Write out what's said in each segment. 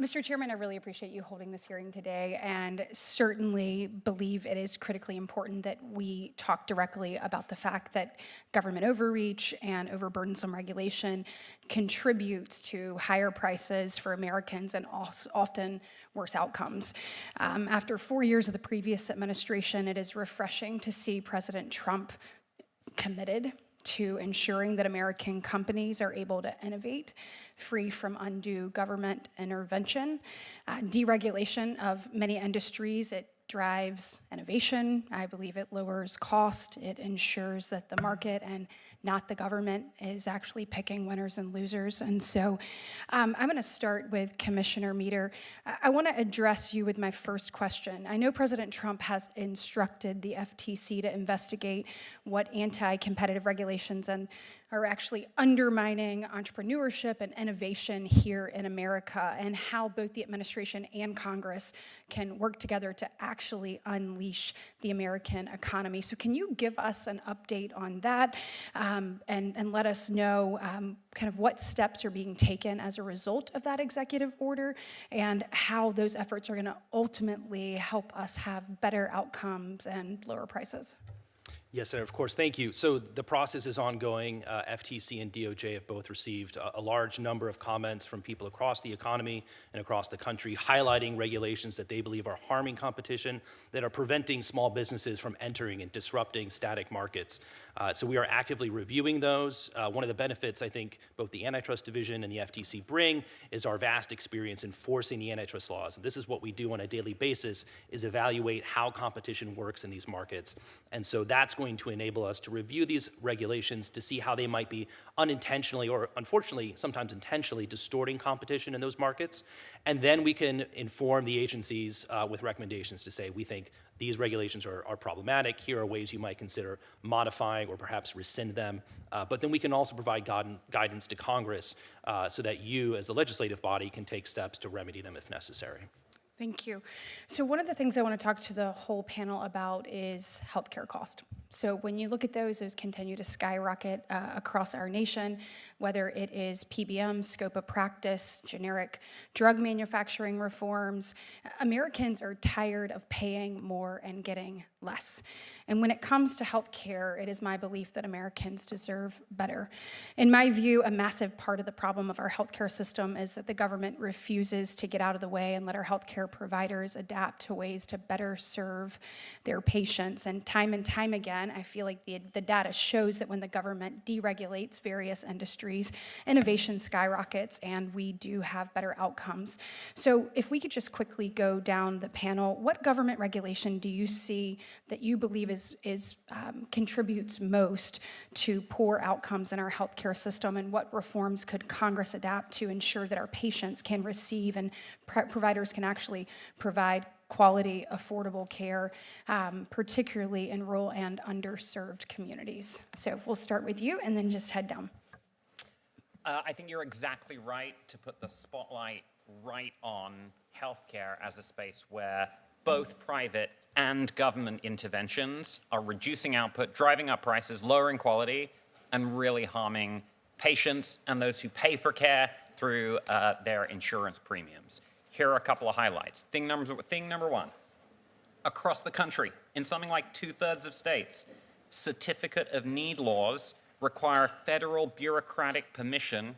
Mr. Chairman, I really appreciate you holding this hearing today, and certainly believe it is critically important that we talk directly about the fact that government overreach and overburdensome regulation contributes to higher prices for Americans and also often worse outcomes. After 4 years of the previous administration, it is refreshing to see President Trump committed to ensuring that American companies are able to innovate free from undue government intervention. Deregulation of many industries, it drives innovation. I believe it lowers cost. It ensures that the market and not the government is actually picking winners and losers. And so I'm going to start with Commissioner Meador. I want to address you with my first question. I know President Trump has instructed the FTC to investigate what anti-competitive regulations are actually undermining entrepreneurship and innovation here in America, and how both the administration and Congress can work together to actually unleash the American economy. So can you give us an update on that and let us know kind of what steps are being taken as a result of that executive order and how those efforts are going to ultimately help us have better outcomes and lower prices? Yes, Senator, of course, thank you. So the process is ongoing. FTC and DOJ have both received a large number of comments from people across the economy and across the country highlighting regulations that they believe are harming competition, that are preventing small businesses from entering and disrupting static markets. So we are actively reviewing those. One of the benefits I think both the Antitrust Division and the FTC bring is our vast experience enforcing the antitrust laws. And this is what we do on a daily basis, is evaluate how competition works in these markets. And so that's going to enable us to review these regulations to see how they might be unintentionally or unfortunately sometimes intentionally distorting competition in those markets. And then we can inform the agencies with recommendations to say, we think these regulations are problematic. Here are ways you might consider modifying or perhaps rescind them. But then we can also provide guidance to Congress so that you as the legislative body can take steps to remedy them if necessary. Thank you. So one of the things I want to talk to the whole panel about is healthcare cost. So when you look at those continue to skyrocket across our nation, whether it is PBM, scope of practice, generic drug manufacturing reforms. Americans are tired of paying more and getting less. And when it comes to healthcare, it is my belief that Americans deserve better. In my view, a massive part of the problem of our healthcare system is that the government refuses to get out of the way and let our healthcare providers adapt to ways to better serve their patients. And time again, I feel like the data shows that when the government deregulates various industries, innovation skyrockets and we do have better outcomes. So if we could just quickly go down the panel, what government regulation do you see that you believe contributes most to poor outcomes in our healthcare system, and what reforms could Congress adapt to ensure that our patients can receive and providers can actually provide quality, affordable care, particularly in rural and underserved communities? So we'll start with you and then just head down. I think you're exactly right to put the spotlight right on healthcare as a space where both private and government interventions are reducing output, driving up prices, lowering quality, and really harming patients and those who pay for care through their insurance premiums. Here are a couple of highlights. Thing number one, across the country, in something like 2/3 of states, certificate of need laws require federal bureaucratic permission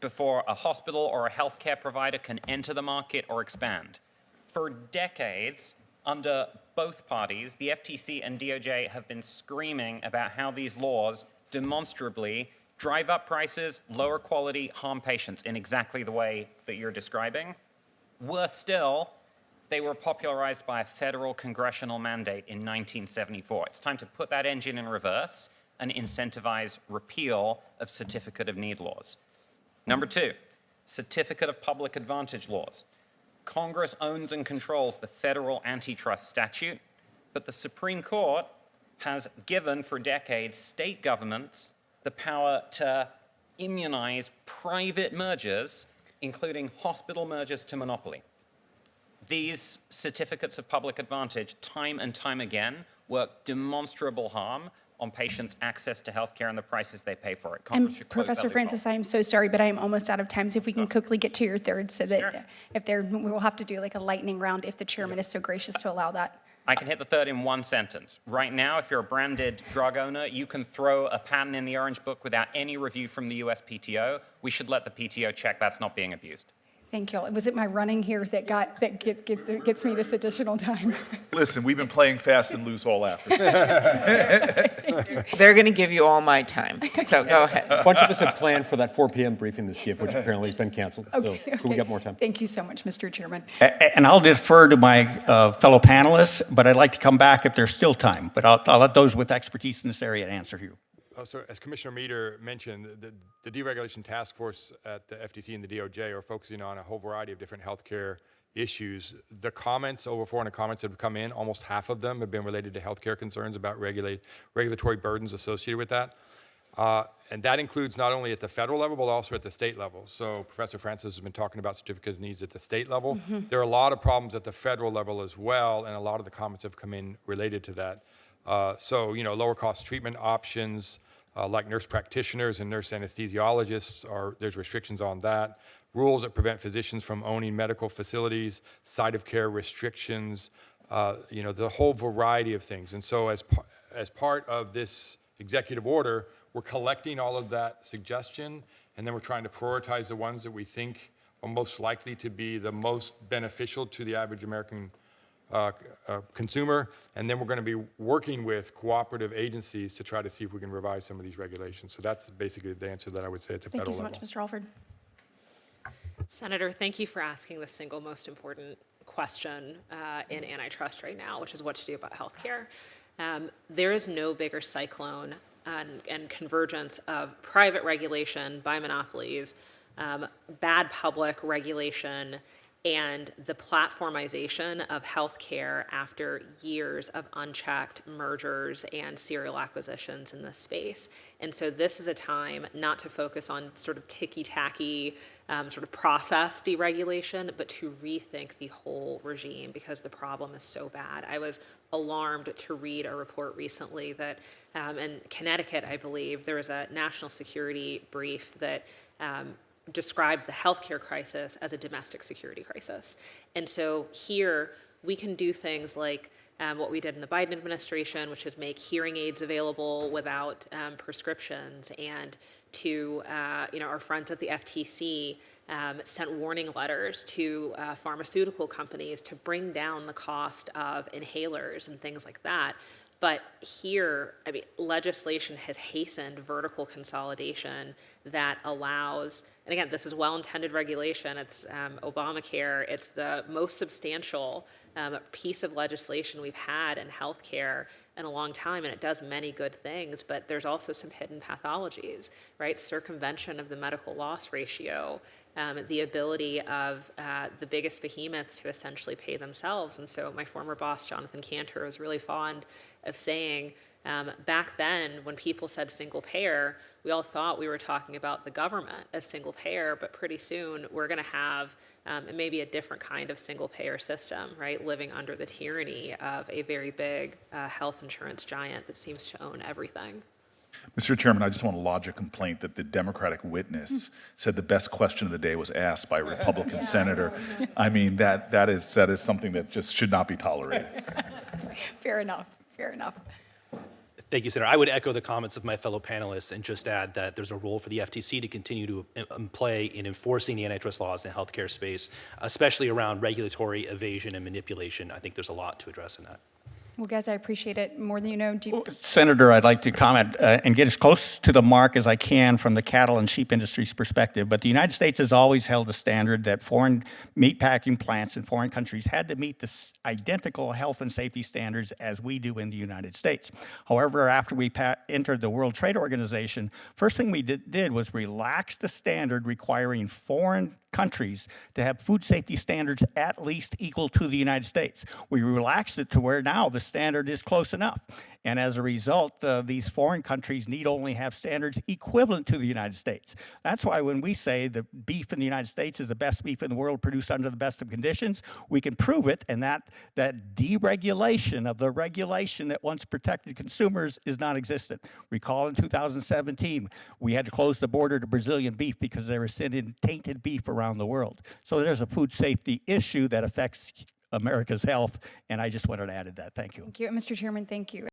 before a hospital or a healthcare provider can enter the market or expand. For decades, under both parties, the FTC and DOJ have been screaming about how these laws demonstrably drive up prices, lower quality, harm patients in exactly the way that you're describing. Worse still, they were popularized by a federal congressional mandate in 1974. It's time to put that engine in reverse and incentivize repeal of certificate of need laws. Number two, certificate of public advantage laws. Congress owns and controls the federal antitrust statute, but the Supreme Court has given for decades state governments the power to immunize private mergers, including hospital mergers to monopoly. These certificates of public advantage, time and time again, work demonstrable harm on patients' access to healthcare and the prices they pay for it. And Congress should close that Professor loophole. Francis, I am so sorry, but I am almost out of time. So if we can quickly get to your third, so that Sure. if there, we will have to do like a lightning round if the chairman is so gracious to allow that. I can hit the third in one sentence. Right now, if you're a branded drug owner, you can throw a patent in the Orange Book without any review from the USPTO. We should let the PTO check that's not being abused. Thank you. Was it my running here that gets me this additional time? Listen, we've been playing fast and loose all afternoon. They're going to give you all my time, so go ahead. A bunch of us had planned for that 4 p.m. briefing this year, which apparently has been canceled, so we got more time. Thank you so much, Mr. Chairman. And I'll defer to my fellow panelists, but I'd like to come back if there's still time. But I'll let those with expertise in this area answer you. So as Commissioner Meader mentioned, the deregulation task force at the FTC and the DOJ are focusing on a whole variety of different healthcare issues. The comments, over 400 comments that have come in, almost half of them have been related to healthcare concerns about regulatory burdens associated with that. And that includes not only at the federal level, but also at the state level. So Professor Francis has been talking about certificate of needs at the state level. Mm-hmm. There are a lot of problems at the federal level as well, and a lot of the comments have come in related to that. So, lower cost treatment options, like nurse practitioners and nurse anesthesiologists, there's restrictions on that. Rules that prevent physicians from owning medical facilities, site of care restrictions, the whole variety of things. And so as part of this executive order, we're collecting all of that suggestion, and then we're trying to prioritize the ones that we think are most likely to be the most beneficial to the average American consumer, and then we're going to be working with cooperative agencies to try to see if we can revise some of these regulations. So that's basically the answer that I would say at the Thank federal you so level. much, Mr. Alford. Senator, thank you for asking the single most important question in antitrust right now, which is what to do about healthcare. There is no bigger cyclone and convergence of private regulation by monopolies, bad public regulation, and the platformization of healthcare after years of unchecked mergers and serial acquisitions in this space. And so this is a time not to focus on sort of ticky-tacky sort of process deregulation, but to rethink the whole regime because the problem is so bad. I was alarmed to read a report recently that in Connecticut, I believe, there was a national security brief that described the healthcare crisis as a domestic security crisis. And so here we can do things like what we did in the Biden administration, which is make hearing aids available without prescriptions, and to our friends at the FTC sent warning letters to pharmaceutical companies to bring down the cost of inhalers and things like that. But here, legislation has hastened vertical consolidation that allows, and again, this is well-intended regulation. It's Obamacare. It's the most substantial piece of legislation we've had in healthcare in a long time, and it does many good things, but there's also some hidden pathologies, right? Circumvention of the medical loss ratio, the ability of the biggest behemoths to essentially pay themselves. And so my former boss, Jonathan Cantor, was really fond of saying, back then, when people said single payer, we all thought we were talking about the government as single payer, but pretty soon we're going to have maybe a different kind of single payer system, right? Living under the tyranny of a very big health insurance giant that seems to own everything. Mr. Chairman, I just want to lodge a complaint that the Democratic witness said the best question of the day was asked by a Republican senator. I mean, that is something that just should not be tolerated. Fair enough. Fair enough. Thank you, Senator. I would echo the comments of my fellow panelists and just add that there's a role for the FTC to continue to play in enforcing the antitrust laws in the healthcare space, especially around regulatory evasion and manipulation. I think there's a lot to address in that. Well, guys, I appreciate it more than you know. Senator, I'd like to comment and get as close to the mark as I can from the cattle and sheep industry's perspective. But the United States has always held a standard that foreign meatpacking plants in foreign countries had to meet the identical health and safety standards as we do in the United States. However, after we entered the World Trade Organization, first thing we did was relax the standard requiring foreign countries to have food safety standards at least equal to the United States. We relaxed it to where now the standard is close enough. And as a result, these foreign countries need only have standards equivalent to the United States. That's why when we say the beef in the United States is the best beef in the world produced under the best of conditions, we can prove it, and that deregulation of the regulation that once protected consumers is non-existent. Recall in 2017, we had to close the border to Brazilian beef because they were sending tainted beef around the world. So there's a food safety issue that affects America's health, and I just wanted to add that. Thank you. Thank you. Mr. Chairman, thank you.